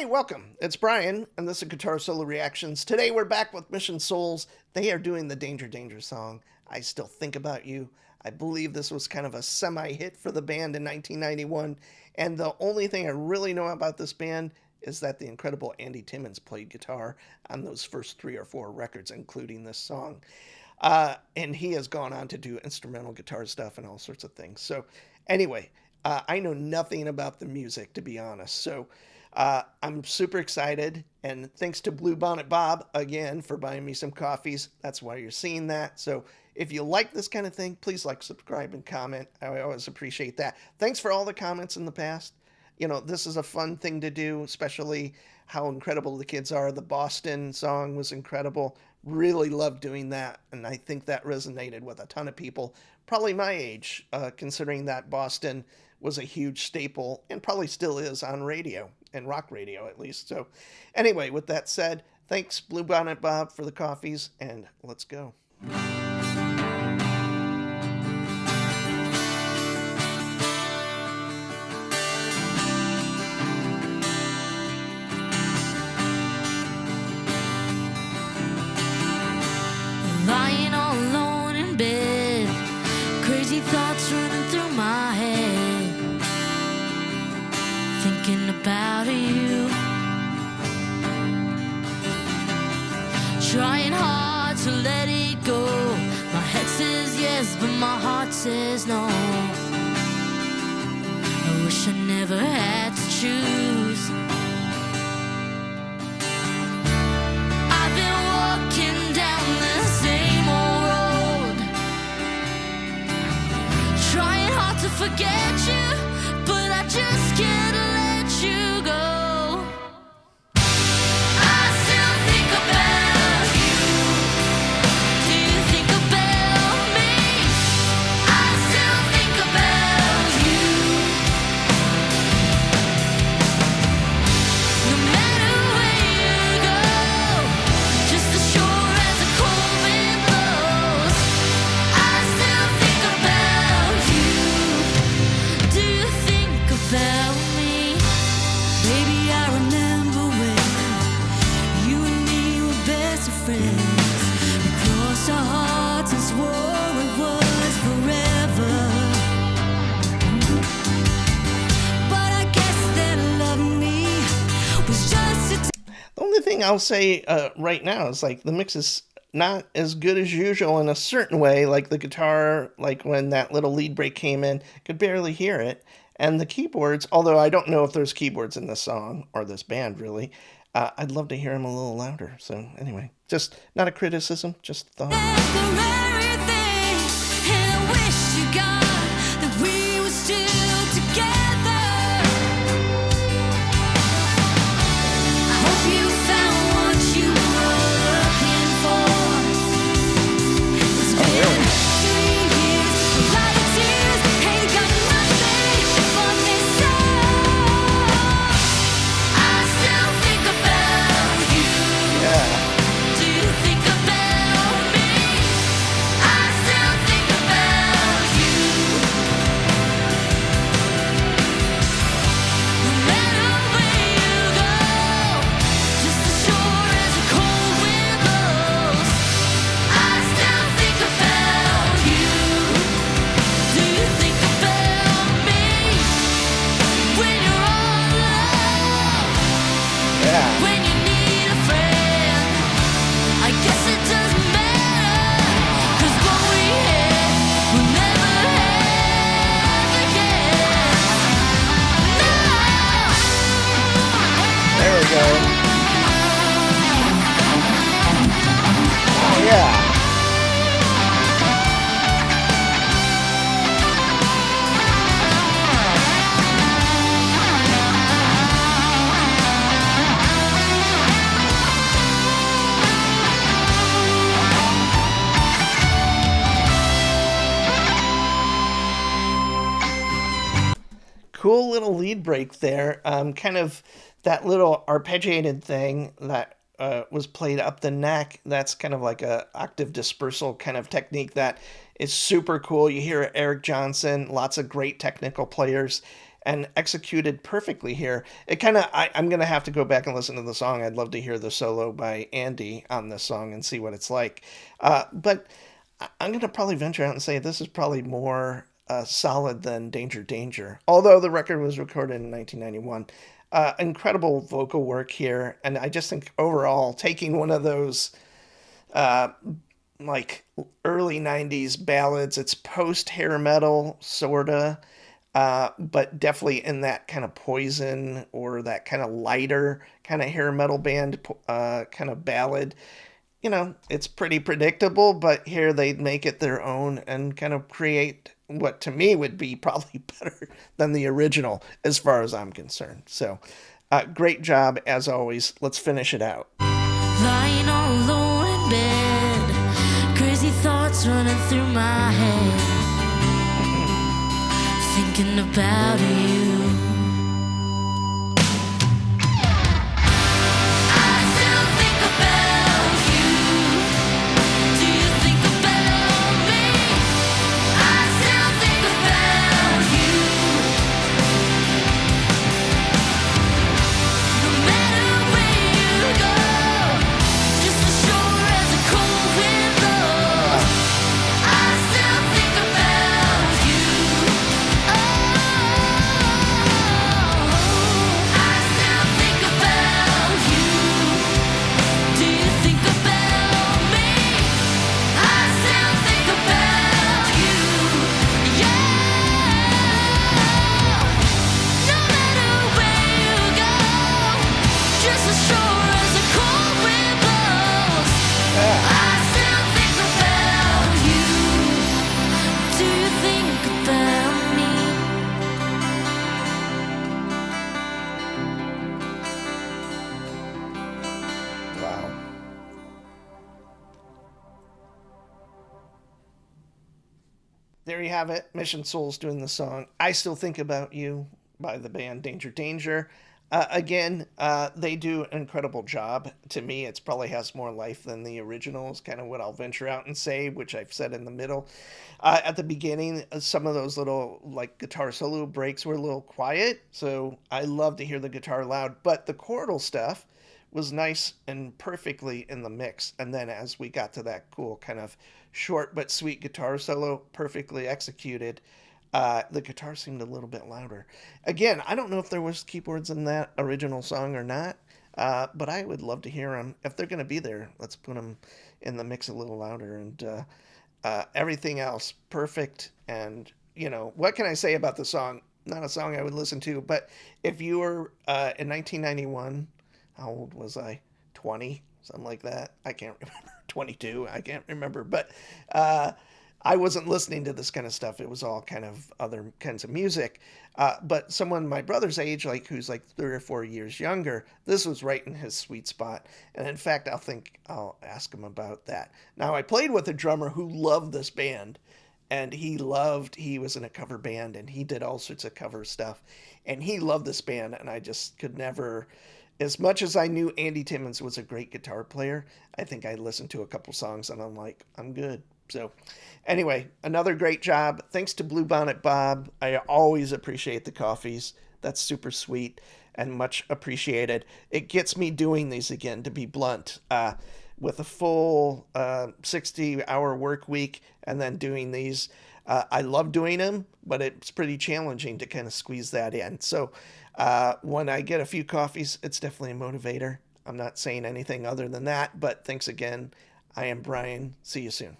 welcome. It's Brian, and this is Guitar Solo Reactions. Today we're back with Mission Souls. They are doing the Danger Danger song, I Still Think About You. I believe this was kind of a semi-hit for the band in 1991, and the only thing I really know about this band is that the incredible Andy Timmons played guitar on those first 3 or 4 records, including this song. And he has gone on to do instrumental guitar stuff and all sorts of things. So, anyway, I know nothing about the music, to be honest. So, I'm super excited, and thanks to Blue Bonnet Bob again for buying me some coffees. That's why you're seeing that. So, if you like this kind of thing, please like, subscribe, and comment. I always appreciate that. Thanks for all the comments in the past. You know, this is a fun thing to do, especially how incredible the kids are. The Boston song was incredible. Really loved doing that, and I think that resonated with a ton of people, probably my age, considering that Boston was a huge staple and probably still is on radio and rock radio at least. So, anyway, with that said, thanks Blue Bonnet Bob for the coffees, and let's go. Lying all alone in bed, crazy thoughts running through my head, thinking about you. Trying hard to let it go. My head says yes, but my heart says no. I wish I never had to choose. I've been walking down the same old road, trying hard to forget you, but I just can't let you go. I still think about you. Do you think about me? I still think about you. No matter where you go, just as sure as the cold wind blows, I still think about you. Do you think about me? Baby, I remember when you and me were best of friends. We crossed our hearts and swore it was forever. But I guess that loving me was just a The only thing I'll say right now is like the mix is not as good as usual in a certain way. Like the guitar, like when that little lead break came in, could barely hear it. And the keyboards, although I don't know if there's keyboards in this song or this band really, I'd love to hear them a little louder. So anyway, just not a criticism, just a thought. temporary thing, and I wish to God that we were still together. I hope you found what you were looking for. It's been 3 years, a lot of tears, ain't got nothing from this song. I still think about you. Yeah. Do you think about me? I still think about you. No matter where you go, just as sure as the cold wind blows, I still think about you. Do you think about me when you're all alone? Yeah. When you need a friend, I guess it doesn't matter, 'cause what we had, we'll never have again. There we go. Oh yeah. Cool little lead break there. Kind of that little arpeggiated thing that was played up the neck. That's kind of like a octave dispersal kind of technique that is super cool. You hear Eric Johnson, lots of great technical players, and executed perfectly here. It kind of, I'm going to have to go back and listen to the song. I'd love to hear the solo by Andy on this song and see what it's like. But I'm going to probably venture out and say this is probably more solid than Danger Danger, although the record was recorded in 1991. Incredible vocal work here. And I just think overall, taking one of those uh, like early 90s ballads, it's post hair metal, sorta. But definitely in that kind of Poison or that kind of lighter kind of hair metal band kind of ballad. It's pretty predictable, but here they'd make it their own and kind of create what to me would be probably better than the original as far as I'm concerned. So, great job as always. Let's finish it out. Lying all alone in bed, crazy thoughts running through my head, thinking about you. I still think about you. Do you think about me? I still think about you. No matter where you go, just as sure as a cold wind blows, I still think about you. Oh, I still think about you. Do you think about me? I still think about you. Yeah. No matter where you go, just as sure as the cold wind blows, I still think about you. Do you think about me? Wow. There you have it. Mission Souls doing the song I Still Think About You by the band Danger Danger. Again, they do an incredible job. To me, it probably has more life than the original, is kind of what I'll venture out and say, which I've said in the middle. At the beginning, some of those little like guitar solo breaks were a little quiet, so I love to hear the guitar loud, but the chordal stuff was nice and perfectly in the mix. And then as we got to that cool kind of short but sweet guitar solo, perfectly executed, the guitar seemed a little bit louder. Again, I don't know if there was keyboards in that original song or not, but I would love to hear them. If they're going to be there, let's put them in the mix a little louder. And everything else, perfect. And, what can I say about the song? Not a song I would listen to, but if you were in 1991, how old was I? 20, something like that. I can't remember. 22, I can't remember. But I wasn't listening to this kind of stuff. It was all kind of other kinds of music. But someone my brother's age, like who's like 3 or 4 years younger, this was right in his sweet spot. And in fact, I'll ask him about that. Now, I played with a drummer who loved this band, and he was in a cover band, and he did all sorts of cover stuff, and he loved this band, and I just could never. As much as I knew Andy Timmons was a great guitar player, I think I listened to a couple songs and I'm like, I'm good. So, anyway, another great job. Thanks to Bluebonnet Bob. I always appreciate the coffees. That's super sweet and much appreciated. It gets me doing these again, to be blunt, with a full 60-hour work week and then doing these. I love doing them, but it's pretty challenging to kind of squeeze that in. So, when I get a few coffees, it's definitely a motivator. I'm not saying anything other than that, but thanks again. I am Brian. See you soon.